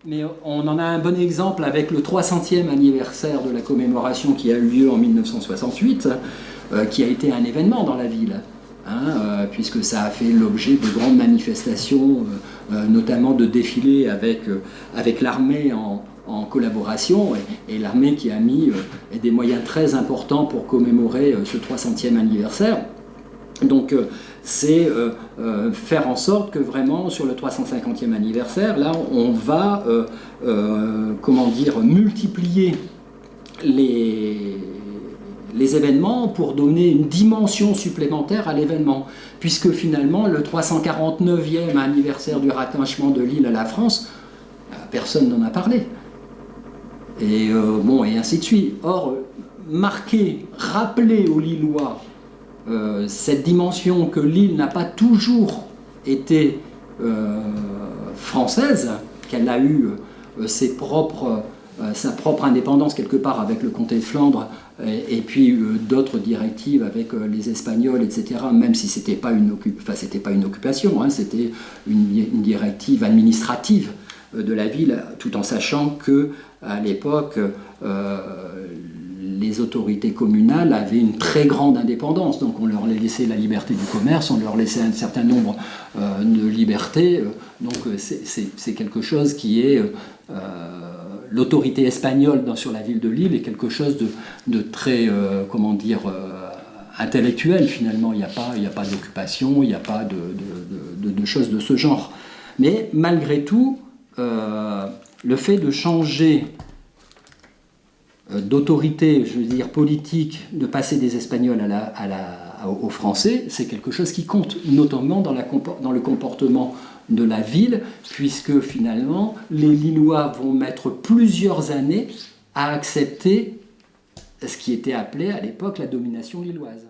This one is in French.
Mais on en a un bon exemple avec le 300e anniversaire de la commémoration qui a eu lieu en 1968, qui a été un événement dans la ville, hein, puisque ça a fait l'objet de grandes manifestations, notamment de défilés avec l'armée en collaboration, et l'armée qui a mis des moyens très importants pour commémorer ce 300e anniversaire. Donc c'est faire en sorte que vraiment sur le 350e anniversaire, là on va comment dire, multiplier les événements pour donner une dimension supplémentaire à l'événement, puisque finalement le 349e anniversaire du rattachement de Lille à la France, personne n'en a parlé. Et bon, et ainsi de suite. Or, marquer, rappeler aux Lillois cette dimension que l'île n'a pas toujours été française, qu'elle a eu sa propre indépendance quelque part avec le comté de Flandre et puis d'autres directives avec les Espagnols, etc., même si c'était pas une occupation, hein, c'était une directive administrative de la ville, tout en sachant que à l'époque les autorités communales avaient une très grande indépendance, donc on leur laissait la liberté du commerce, on leur laissait un certain nombre de libertés, donc c'est quelque chose qui est... l'autorité espagnole sur la ville de Lille est quelque chose de très, comment dire, intellectuel finalement, il n'y a pas d'occupation, il n'y a pas de choses de ce genre. Mais malgré tout, le fait de changer d'autorité, je veux dire politique, de passer des Espagnols aux Français, c'est quelque chose qui compte, notamment dans le comportement de la ville, puisque finalement les Lillois vont mettre plusieurs années à accepter ce qui était appelé à l'époque la domination lilloise.